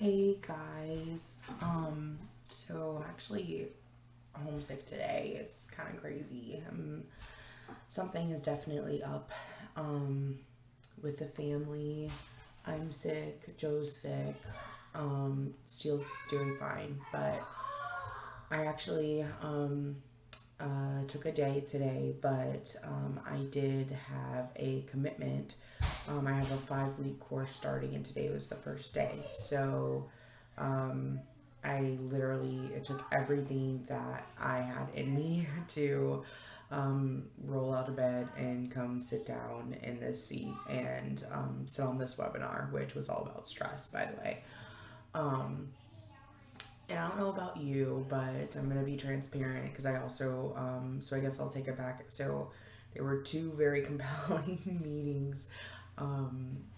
Hey guys, so I'm actually homesick today. It's kind of crazy. Something is definitely up, with the family. I'm sick, Joe's sick, Steele's doing fine, but I actually, took a day today, but, I did have a commitment. I have a 5 week course starting, and today was the first day. So, um, I literally, it took everything that I had in me to roll out of bed and come sit down in this seat and sit on this webinar, which was all about stress, by the way. Um, and I don't know about you, but I'm gonna be transparent because I also, so I guess I'll take it back. So there were two very compelling meetings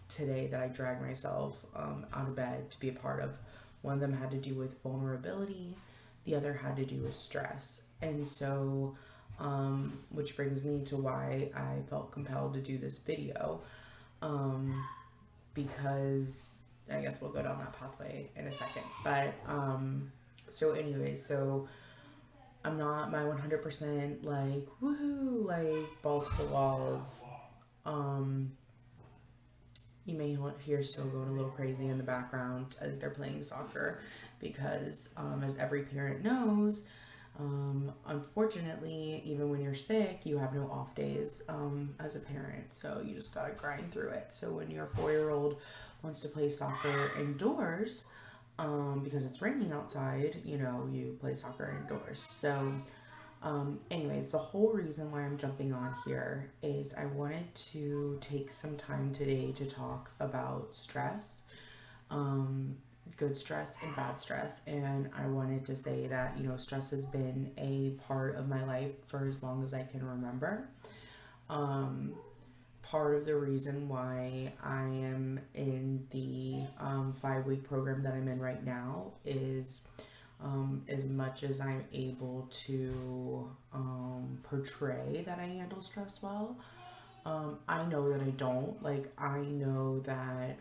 today that I dragged myself out of bed to be a part of. One of them had to do with vulnerability, the other had to do with stress. And so, which brings me to why I felt compelled to do this video, because I guess we'll go down that pathway in a second. But so anyways, so I'm not my 100% like woohoo, like balls to the walls. Um, you may hear still going a little crazy in the background. I think they're playing soccer because, as every parent knows, unfortunately, even when you're sick, you have no off days as a parent. So you just gotta grind through it. So when your 4-year-old wants to play soccer indoors, because it's raining outside, you play soccer indoors. So anyways, the whole reason why I'm jumping on here is I wanted to take some time today to talk about stress, good stress and bad stress. And I wanted to say that, stress has been a part of my life for as long as I can remember. Part of the reason why I am in the 5 week program that I'm in right now is, as much as I'm able to portray that I handle stress well, I know that I don't. Like, I know that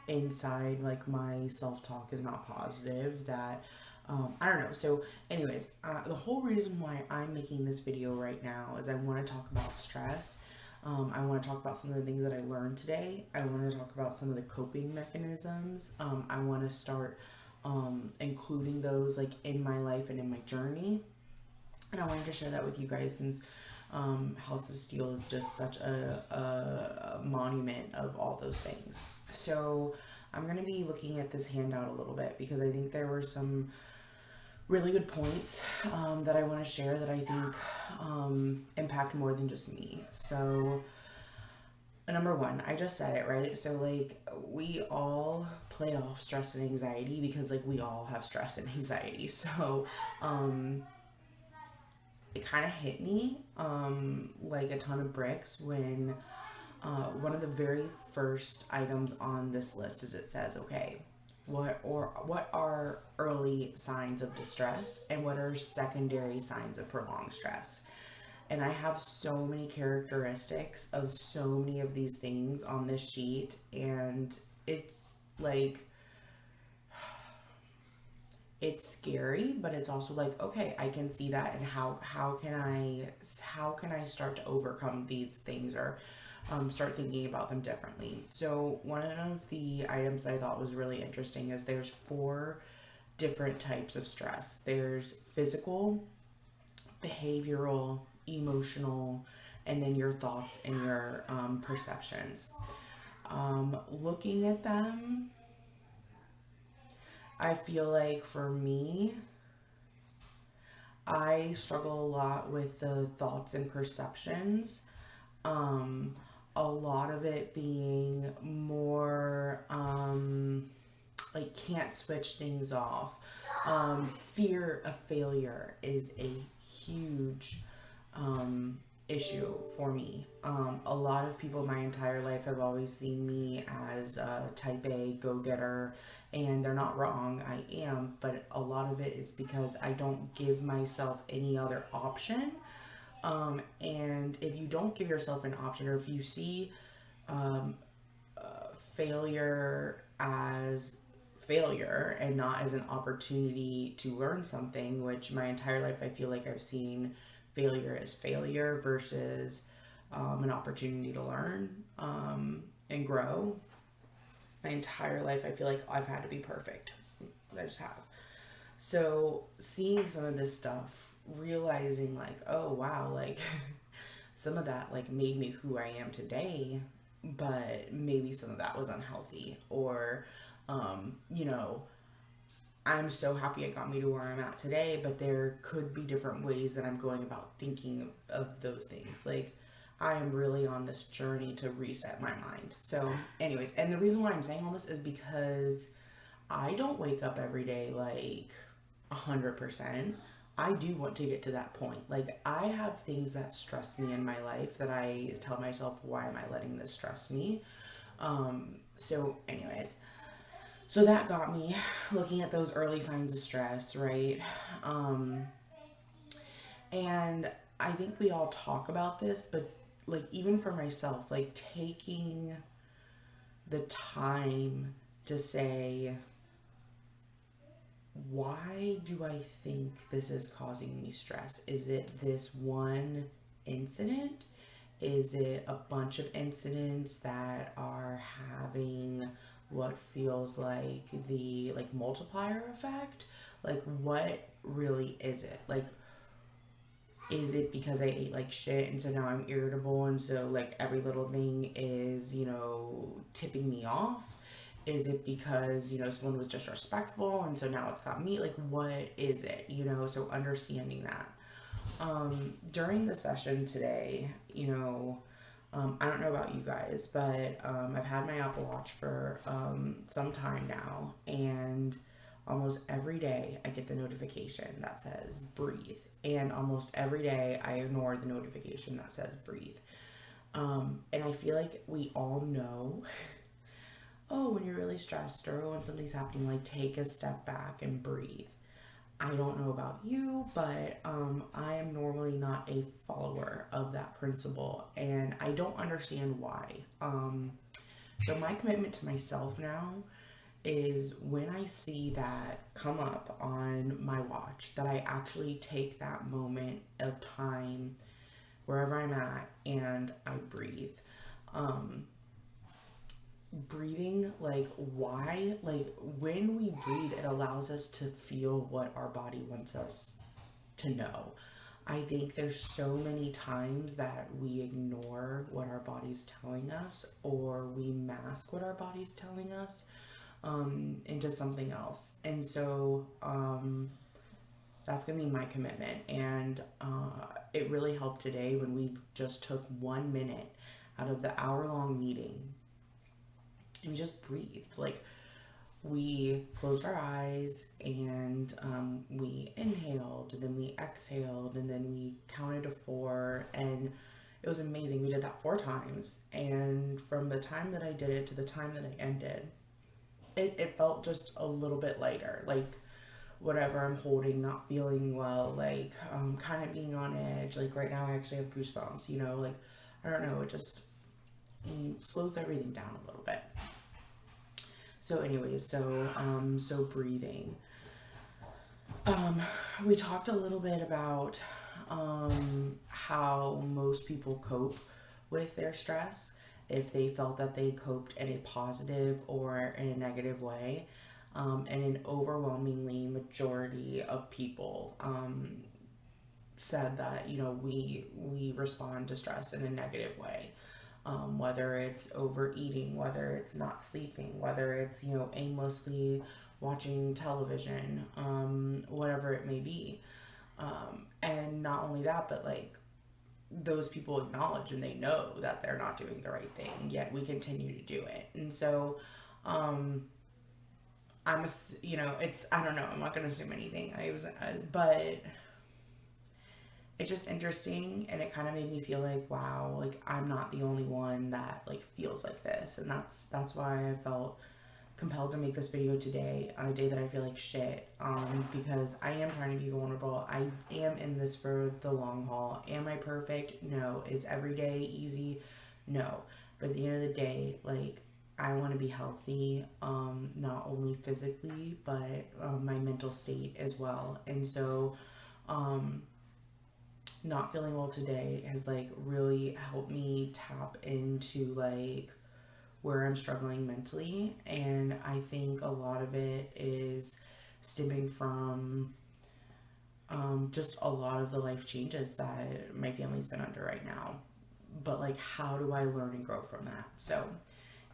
inside, like, my self-talk is not positive, that I don't know. So anyways, the whole reason why I'm making this video right now is I want to talk about stress. I want to talk about some of the things that I learned today. I want to talk about some of the coping mechanisms. I want to start including those, like, in my life and in my journey. And I wanted to share that with you guys since House of Steele is just such a monument of all those things. So I'm going to be looking at this handout a little bit because I think there were some really good points that I want to share that I think impact more than just me. So number one, I just said it, right? So, like, we all play off stress and anxiety because, like, we all have stress and anxiety. So it kind of hit me like a ton of bricks when one of the very first items on this list is, it says, okay, what are early signs of distress and what are secondary signs of prolonged stress? And I have so many characteristics of so many of these things on this sheet, and it's like, it's scary, but it's also like, okay, I can see that, and how can I start to overcome these things, or start thinking about them differently. So one of the items that I thought was really interesting is there's 4 different types of stress. There's physical, behavioral, emotional, and then your thoughts and your perceptions. Looking at them, I feel like for me, I struggle a lot with the thoughts and perceptions. A lot of it being more like, can't switch things off. Fear of failure is a huge issue for me. A lot of people my entire life have always seen me as a type A go-getter, and they're not wrong. I am, but a lot of it is because I don't give myself any other option. And if you don't give yourself an option, or if you see failure as failure and not as an opportunity to learn something, which my entire life I feel like I've seen failure as failure versus an opportunity to learn and grow. My entire life I feel like I've had to be perfect. I just have. So seeing some of this stuff, realizing like, oh wow, like some of that like made me who I am today, but maybe some of that was unhealthy, or you know, I'm so happy it got me to where I'm at today, but there could be different ways that I'm going about thinking of those things. Like, I am really on this journey to reset my mind. So, anyways, and the reason why I'm saying all this is because I don't wake up every day like 100%. I do want to get to that point. Like, I have things that stress me in my life that I tell myself, why am I letting this stress me? So, anyways, so that got me looking at those early signs of stress, right? Um, and I think we all talk about this, but like, even for myself, like taking the time to say, why do I think this is causing me stress? Is it this one incident? Is it a bunch of incidents that are having what feels like the like multiplier effect? Like, what really is it? Like, is it because I ate like shit and so now I'm irritable and so like every little thing is, you know, tipping me off? Is it because, you know, someone was disrespectful and so now it's got me? Like, what is it? You know, so understanding that. During the session today, you know, I don't know about you guys, but I've had my Apple Watch for some time now, and almost every day I get the notification that says breathe, and almost every day I ignore the notification that says breathe. And I feel like we all know, oh, when you're really stressed or when something's happening, like take a step back and breathe. I don't know about you, but I am normally not a follower of that principle, and I don't understand why. So my commitment to myself now is when I see that come up on my watch, that I actually take that moment of time wherever I'm at and I breathe. Breathing, like, why, like, when we breathe it allows us to feel what our body wants us to know. I think there's so many times that we ignore what our body's telling us, or we mask what our body's telling us into something else. And so that's gonna be my commitment. And it really helped today when we just took 1 minute out of the hour-long meeting and we just breathed. Like, we closed our eyes and we inhaled, and then we exhaled, and then we counted to 4, and it was amazing. We did that 4 times, and from the time that I did it to the time that I ended, it felt just a little bit lighter. Like, whatever I'm holding, not feeling well, like kind of being on edge. Like, right now I actually have goosebumps, you know, like, I don't know, it just slows everything down a little bit. So anyways, so breathing. We talked a little bit about how most people cope with their stress, if they felt that they coped in a positive or in a negative way. And an overwhelmingly majority of people said that, you know, we respond to stress in a negative way. Whether it's overeating, whether it's not sleeping, whether it's, you know, aimlessly watching television, whatever it may be. And not only that, but like, those people acknowledge and they know that they're not doing the right thing, yet we continue to do it. And so, you know, it's, I don't know, I'm not going to assume anything. But it's just interesting, and it kind of made me feel like, wow, like, I'm not the only one that like feels like this. And that's why I felt compelled to make this video today on a day that I feel like shit, because I am trying to be vulnerable. I am in this for the long haul. Am I perfect? No. Is every day easy? No. But at the end of the day, like, I want to be healthy, not only physically, but my mental state as well. And so, not feeling well today has like really helped me tap into like where I'm struggling mentally. And I think a lot of it is stemming from just a lot of the life changes that my family's been under right now. But like, how do I learn and grow from that? So,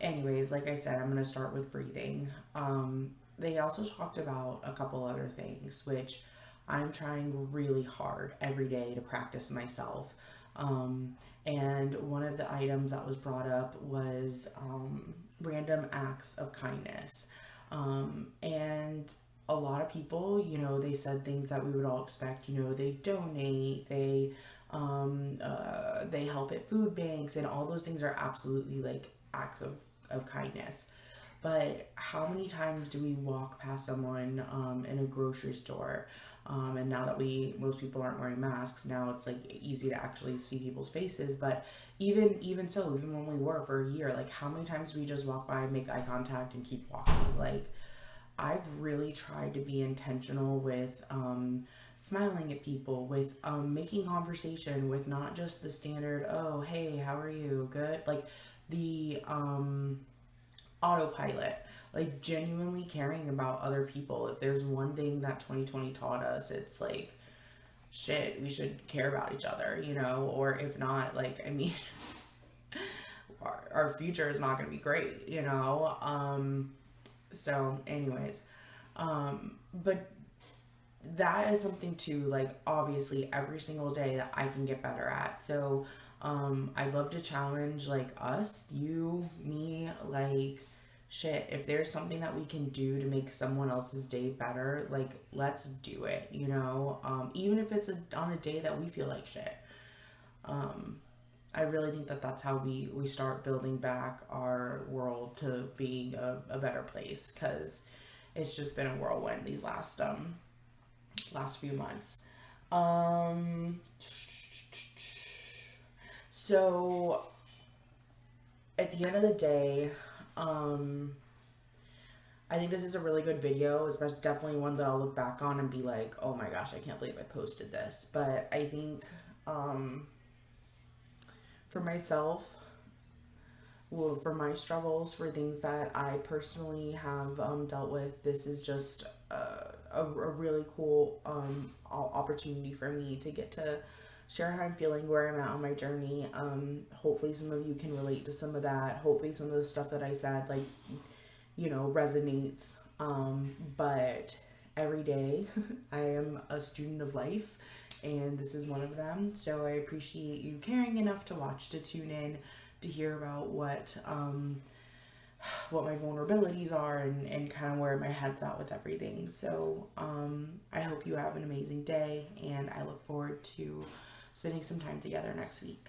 anyways, like I said, I'm going to start with breathing. They also talked about a couple other things, which I'm trying really hard every day to practice myself. And one of the items that was brought up was random acts of kindness. And a lot of people, you know, they said things that we would all expect. You know, they donate, they help at food banks, and all those things are absolutely like acts of kindness. But how many times do we walk past someone in a grocery store? And now that most people aren't wearing masks, now it's like easy to actually see people's faces. But even so, even when we were for a year, like how many times do we just walk by, make eye contact, and keep walking? Like, I've really tried to be intentional with smiling at people, with making conversation, with not just the standard, oh, hey, how are you? Good? Like the autopilot, like genuinely caring about other people. If there's one thing that 2020 taught us, it's like, shit, we should care about each other, you know? Or if not, like, I mean, our future is not going to be great, you know? So, anyways, but that is something too, like, obviously, every single day that I can get better at. So, I'd love to challenge, like, us, you, me, like, shit, if there's something that we can do to make someone else's day better, like, let's do it, you know? Even if it's on a day that we feel like shit. I really think that that's how we start building back our world to being a better place, because it's just been a whirlwind these last few months. So at the end of the day, I think this is a really good video. It's definitely one that I'll look back on and be like, oh my gosh, I can't believe I posted this. But I think for myself, well, for my struggles, for things that I personally have dealt with, this is just a really cool opportunity for me to get to share how I'm feeling, where I'm at on my journey. Hopefully some of you can relate to some of that. Hopefully some of the stuff that I said, like, you know, resonates. But every day I am a student of life, and this is one of them. So I appreciate you caring enough to watch, to tune in, to hear about what my vulnerabilities are, and kind of where my head's at with everything. So I hope you have an amazing day, and I look forward to spending some time together next week.